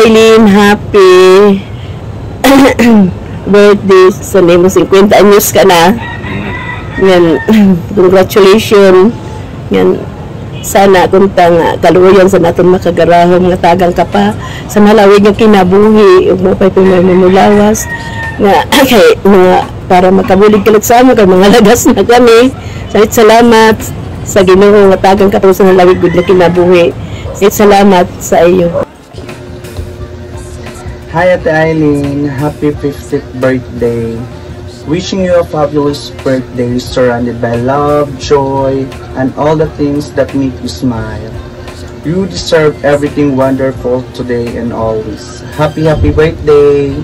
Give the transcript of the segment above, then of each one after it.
Eileen, happy birthday. Sa mo 50 anyos ka na. Yan, congratulations. Yan, sana kuntang kaluoyan sa natin makagarahom nga tagang ka pa sa malawig nga kinabuhi ug mo pay pumulawas nga kay mga para makabulig kalit sa amo kay mga lagas na kami. Salamat sa Ginoo nga tagang ka sa malawig gud na kinabuhi. Salamat sa iyo. Hi Ate Eileen, happy 50th birthday. Wishing you a fabulous birthday surrounded by love, joy, and all the things that make you smile. You deserve everything wonderful today and always. Happy birthday!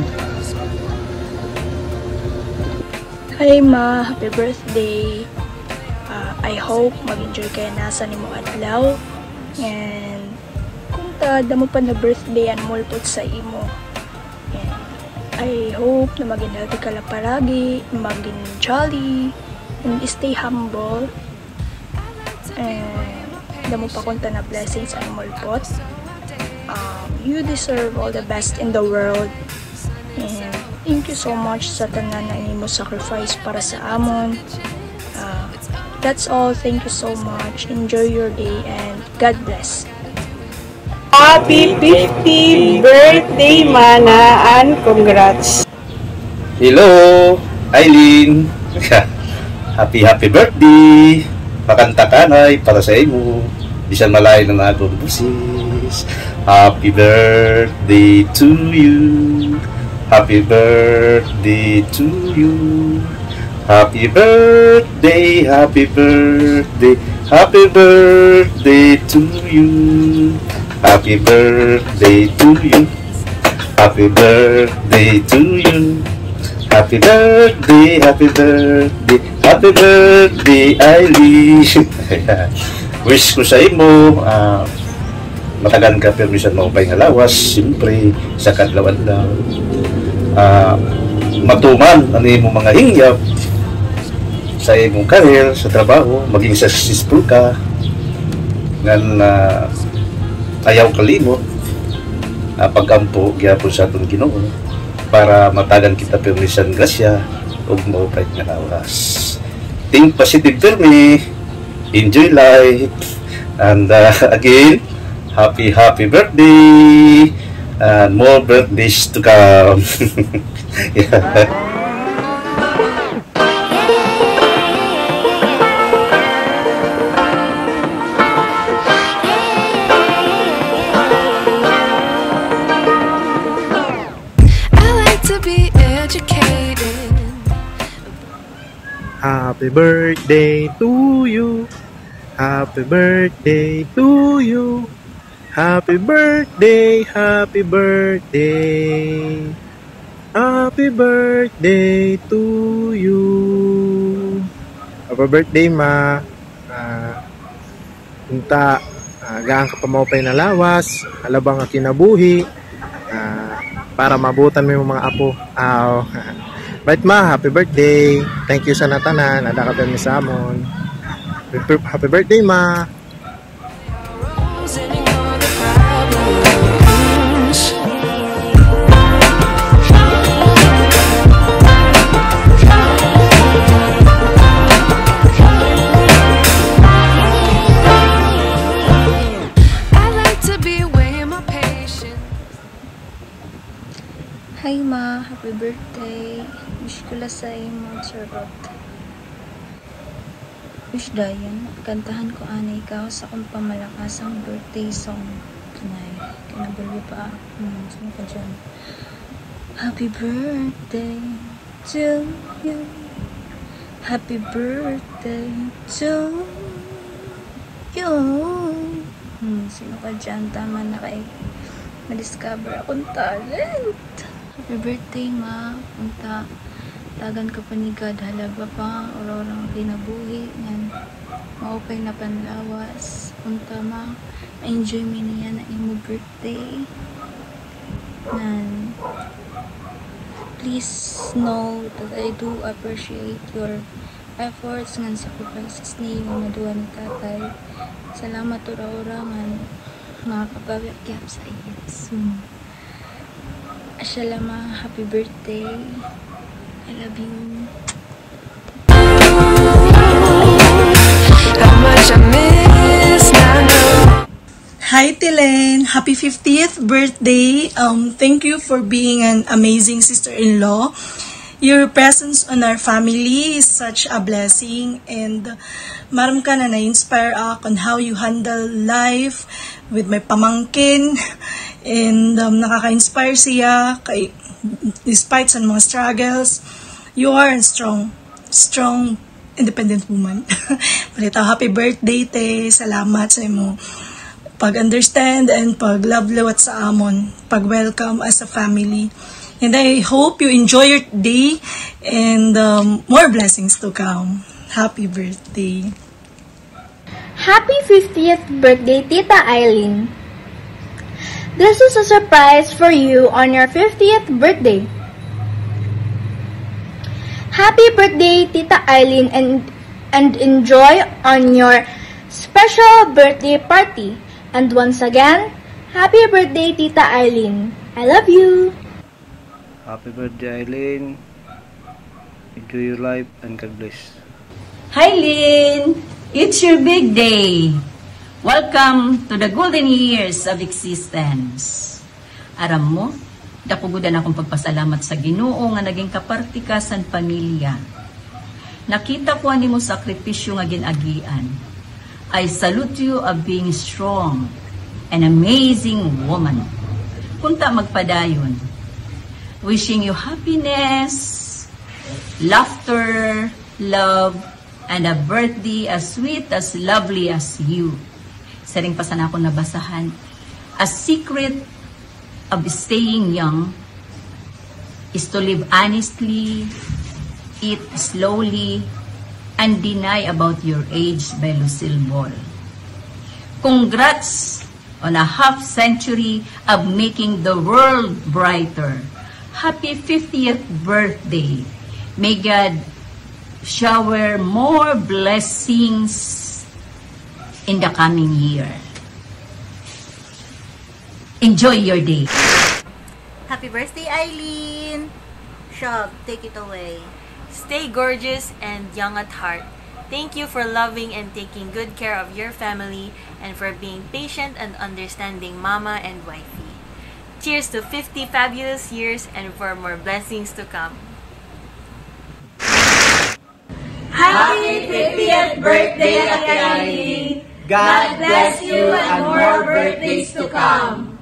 Hi Ma, happy birthday! I hope mag-enjoy kayo nasa ni mo adlaw. And kung tada mo pa na birthday and mulpot sa imo. I hope na maging healthy ka lang palagi, maging jolly, and stay humble. And damo pa kunta na blessings ang mulpot. You deserve all the best in the world. And thank you so much sa tanan na inimo sacrifice para sa amon. That's all. Thank you so much. Enjoy your day and God bless. Happy 50th birthday, Mana, and congrats. Hello, Eileen. Happy birthday. Pakanta ka na para sa imo. Bisan malayo ng akong busis. Happy birthday to you. Happy birthday to you. Happy birthday, happy birthday, happy birthday to you. Happy birthday to you. Happy birthday to you. Happy birthday, happy birthday, happy birthday, Eileen. Wish ko sa imo, matagan ka permission mo pa nga lawas, siyempre, sa kadlawan lang. Matuman, ano mo mga hingyap sa imong career, sa trabaho, maging successful ka. Ngan, ayaw kalimot pag-ampo gyapon sa atong Ginoo para matagan kita permission grasya ug maupay nga lawas. Think positive for me, enjoy life, and again, happy birthday and more birthdays to come. Yeah. Happy birthday to you. Happy birthday to you. Happy birthday, happy birthday. Happy birthday to you. Happy birthday, Ma. Punta, gaan ka pa maupay na lawas, alabang nga kinabuhi, para mabutan mo yung mga apo. Right, Ma, happy birthday. Thank you sa natanan. Ada ka pa mi sa amon. Happy birthday, Ma. Hi Ma, happy birthday. Wish ko la sa imo charot. Wish dayon, kantahan ko ana ikaw sa akong pamalakasang birthday song tonight. Kinabalo pa. Sino ka dyan? Happy birthday to you. Happy birthday to you. Sino ka dyan? Tama na kay ma-discover akong talent. Happy birthday, Ma. Punta, tagan ka pa ni God, halaga pa, ororang kinabuhi, yan. Maupay na panlawas. Punta, Ma. Enjoy mo niya na imo birthday. And please know that I do appreciate your efforts and sacrifices ni yung naduwa ni tatay. Salamat ura-ura nga nakakabawi sa iya. So, Shalama, happy birthday. I love you. How much I miss now. Hi Tilen, happy 50th birthday. Thank you for being an amazing sister-in-law. Your presence on our family is such a blessing, and maram ka na na-inspire ako on how you handle life with my pamangkin, and nakaka-inspire siya kay, despite sa mga struggles, you are a strong independent woman. Palitaw, happy birthday te, salamat sa imo pag-understand and pag-love-lawat sa amon, pag-welcome as a family. And I hope you enjoy your day and more blessings to come. Happy birthday. Happy 50th birthday, Tita Eileen. This is a surprise for you on your 50th birthday. Happy birthday, Tita Eileen, and enjoy on your special birthday party. And once again, happy birthday, Tita Eileen. I love you. Happy birthday, Eileen. Enjoy your life and God bless. Hi, Lynn! It's your big day. Welcome to the golden years of existence. Aram mo, dakugudan akong pagpasalamat sa Ginoo nga naging kaparti ka sa pamilya. Nakita ko ani mo sakripisyo nga ginagian. I salute you of being strong, an amazing woman. Kunta magpadayon. Wishing you happiness, laughter, love, and a birthday as sweet, as lovely as you. Sa ring pasan ako nabasahan, a secret of staying young is to live honestly, eat slowly, and deny about your age by Lucille Ball. Congrats on a half century of making the world brighter. Happy 50th birthday. May God shower more blessings in the coming year. Enjoy your day. Happy birthday, Eileen! Shab, take it away. Stay gorgeous and young at heart. Thank you for loving and taking good care of your family and for being patient and understanding mama and wifey. Cheers to 50 fabulous years and for more blessings to come. Happy 50th birthday, Eileen! God bless you and more birthdays to come.